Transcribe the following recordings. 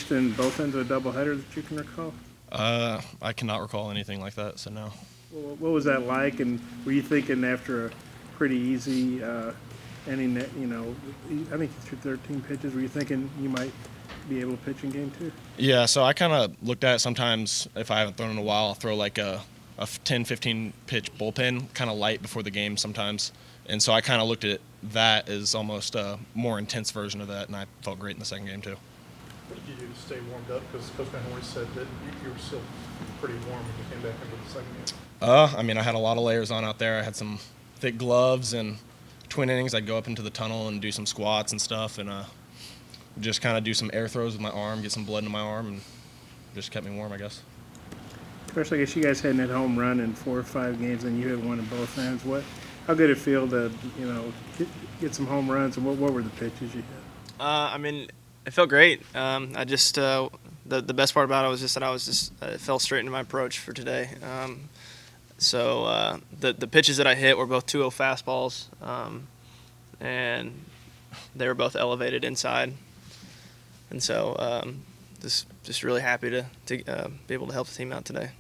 pitched in both ends of a doubleheader that you can recall? I cannot recall anything like that, so no. Well, what was that like? And were you thinking after a pretty easy inning, I think you threw 13 pitches, were you thinking you might be able to pitch in game two? Yeah, so I kind of looked at it sometimes. If I haven't thrown in a while, I'll throw like a 10, 15 pitch bullpen, kind of light before the game sometimes. And so I kind of looked at that as almost a more intense version of that, and I felt great in the second game too. What did you do to stay warmed up? Because Coach Van Horn said that you were still pretty warm when you came back into the second game. I mean, I had a lot of layers on out there. I had some thick gloves, and twin innings, I'd go up into the tunnel and do some squats and stuff, and just kind of do some air throws with my arm, get some blood into my arm, and just kept me warm, I guess. First, I guess you guys hadn't hit home run in 4 or 5 games, and you had one in both ends. How good it feel to, get some home runs, and what were the pitches you hit? I mean, it felt great. I just the best part about it was just that it fell straight into my approach for today. So the pitches that I hit were both 2-0 fastballs, and they were both elevated inside. And so just really happy to be able to help the team out today.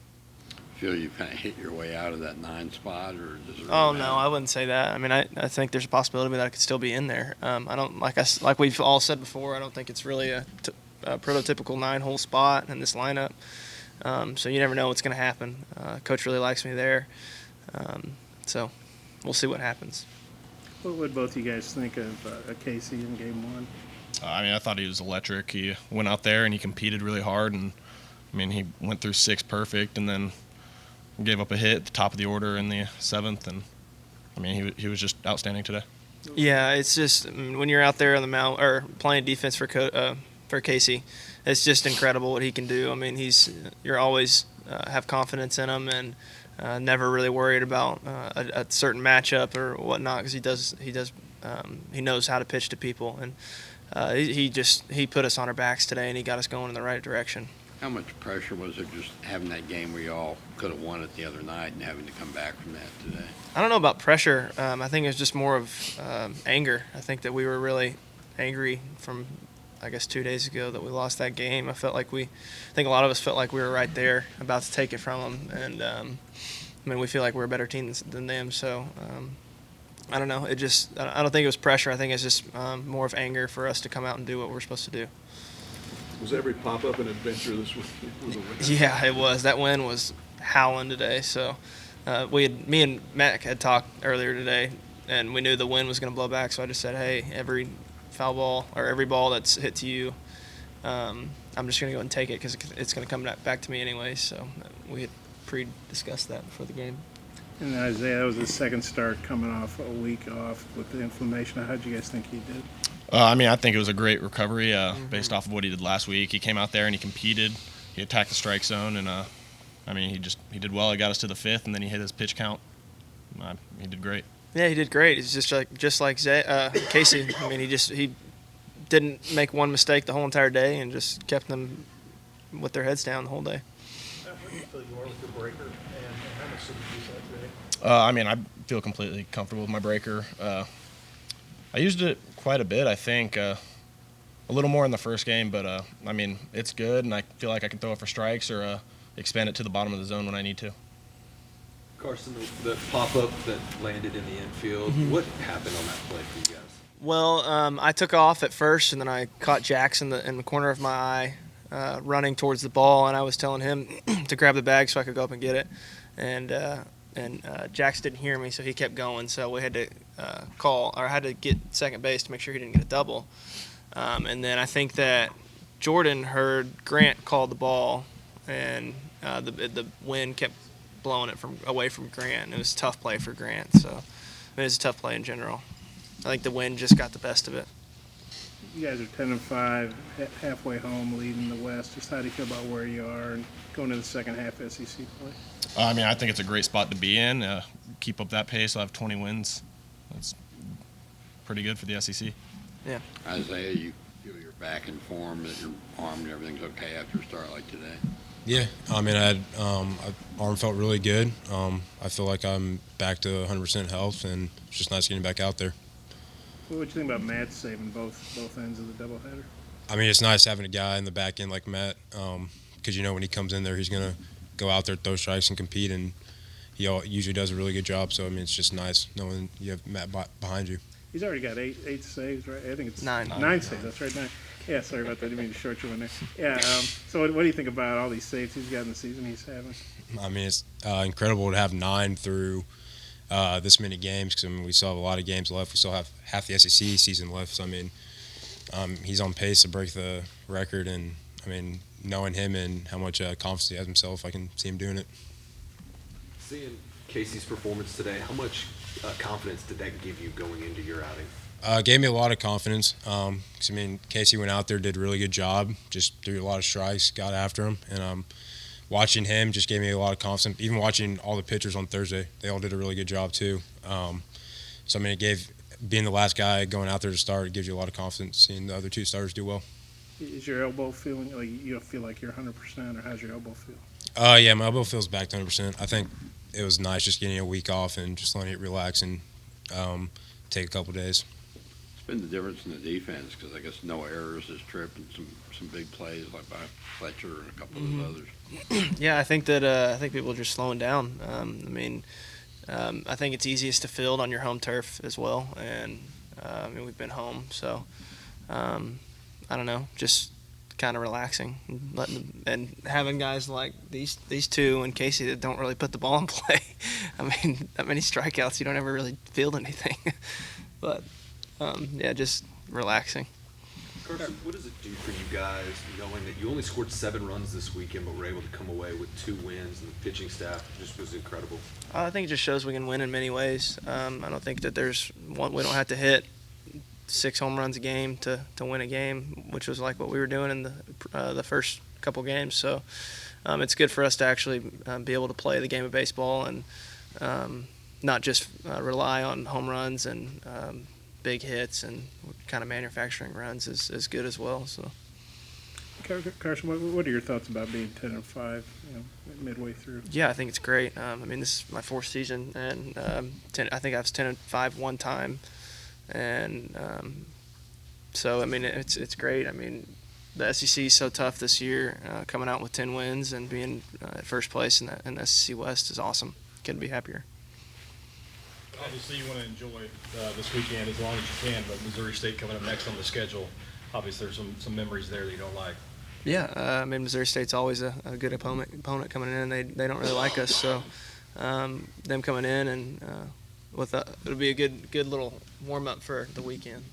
Feel you kind of hit your way out of that 9 spot, or does it? Oh no, I wouldn't say that. I mean, I think there's a possibility that I could still be in there. I don't like we've all said before. I don't think it's really a prototypical 9-hole spot in this lineup. So you never know what's going to happen. Coach really likes me there, so we'll see what happens. What would both you guys think of Casey in game 1? I mean, I thought he was electric. He went out there and he competed really hard, and I mean, he went through 6 perfect, and then gave up a hit at the top of the order in the 7th, and I mean, he was just outstanding today. Yeah, it's just when you're out there on the mound or playing defense for Casey, it's just incredible what he can do. I mean, you're always have confidence in him, and never really worried about a certain matchup or whatnot, because he knows how to pitch to people, and he put us on our backs today, and he got us going in the right direction. How much pressure was it just having that game where you all could have won it the other night and having to come back from that today? I don't know about pressure. I think it was just more of anger. I think that we were really angry from, I guess, 2 days ago that we lost that game. I think a lot of us felt like we were right there about to take it from them. And, I mean, we feel like we're a better team than them. So, I don't know. I don't think it was pressure. I think it's just more of anger for us to come out and do what we're supposed to do. Was every pop-up an adventure this week? Yeah, it was. That wind was howling today. So me and Mac had talked earlier today, and we knew the wind was going to blow back. So I just said, hey, every foul ball or every ball that's hit to you, I'm just going to go and take it because it's going to come back to me anyway. So we had pre-discussed that before the game. And Isaiah, that was his second start coming off a week off with the inflammation. How did you guys think he did? I mean, I think it was a great recovery based off of what he did last week. He came out there and he competed. He attacked the strike zone, and I mean, he did well. He got us to the 5th, and then he hit his pitch count. He did great. Yeah, he did great. He's just like Casey. I mean, he didn't make one mistake the whole entire day, and just kept them with their heads down the whole day. How do you feel you are with your breaker, and how much did you use that today? I mean, I feel completely comfortable with my breaker. I used it quite a bit, I think. A little more in the first game, but I mean, it's good, and I feel like I can throw it for strikes or expand it to the bottom of the zone when I need to. Carson, the pop-up that landed in the infield, what happened on that play for you guys? Well, I took off at first, and then I caught Jax in the corner of my eye running towards the ball, and I was telling him to grab the bag so I could go up and get it. And Jax didn't hear me, so he kept going. So we had to I had to get second base to make sure he didn't get a double. And then I think that Jordan heard Grant call the ball, and the wind kept blowing it away from Grant. It was a tough play for Grant. So it was a tough play in general. I think the wind just got the best of it. You guys are 10-5, halfway home, leading the West. Just how do you feel about where you are and going to the second half SEC play? I mean, I think it's a great spot to be in. Keep up that pace. I'll have 20 wins. That's pretty good for the SEC. Yeah. Isaiah, you feel you're back in form, that your arm and everything's okay after a start like today? Yeah, I mean, arm felt really good. I feel like I'm back to 100% health, and it's just nice getting back out there. What would you think about Matt saving both ends of the doubleheader? I mean, it's nice having a guy in the back end like Matt, because when he comes in there, he's gonna go out there, throw strikes, and compete, and usually does a really good job. So I mean, it's just nice knowing you have Matt behind you. He's already got eight saves, right? I think it's 9. 9 saves. That's right, 9. Yeah, sorry about that. I didn't mean to short you on there. Yeah. So what do you think about all these saves he's got in the season he's having? I mean, it's incredible to have 9 through this many games, because I mean, we still have a lot of games left. We still have half the SEC season left. So I mean, he's on pace to break the record, and I mean, knowing him and how much confidence he has himself, I can see him doing it. Seeing Casey's performance today, how much confidence did that give you going into your outing? Gave me a lot of confidence. 'Cause, I mean, Casey went out there, did a really good job, just threw a lot of strikes, got after him, and watching him just gave me a lot of confidence. Even watching all the pitchers on Thursday, they all did a really good job too. So I mean, being the last guy going out there to start, it gives you a lot of confidence seeing the other 2 starters do well. Is your elbow feeling like you feel like you're 100%, or how's your elbow feel? Yeah, my elbow feels back to 100%. I think it was nice just getting a week off and just letting it relax and take a couple days. It's been the difference in the defense, because I guess no errors this trip, and some big plays like by Fletcher and a couple of others. Yeah, I think that I think people are just slowing down. I think it's easiest to field on your home turf as well, and we've been home, so I don't know, just kind of relaxing, and having guys like these 2 and Casey that don't really put the ball in play. I mean, that many strikeouts, you don't ever really field anything. But just relaxing. Carson, what does it do for you guys knowing that you only scored 7 runs this weekend, but were able to come away with 2 wins, and the pitching staff just was incredible? I think it just shows we can win in many ways. I don't think that we don't have to hit 6 home runs a game to win a game, which was like what we were doing in the first couple games. So it's good for us to actually be able to play the game of baseball and not just rely on home runs and big hits, and kind of manufacturing runs is good as well. So, Carson, what are your thoughts about being 10-5, midway through? Yeah, I think it's great. This is my 4th season, and I think I was 10-5 one time, and so it's great. The SEC is so tough this year. Coming out with 10 wins and being at first place in the SEC West is awesome. Couldn't be happier. Obviously, you want to enjoy this weekend as long as you can, but Missouri State coming up next on the schedule, obviously there's some memories there that you don't like. Yeah, Missouri State's always a good opponent coming in. They don't really like us, so them coming in and it'll be a good little warm up for the weekend.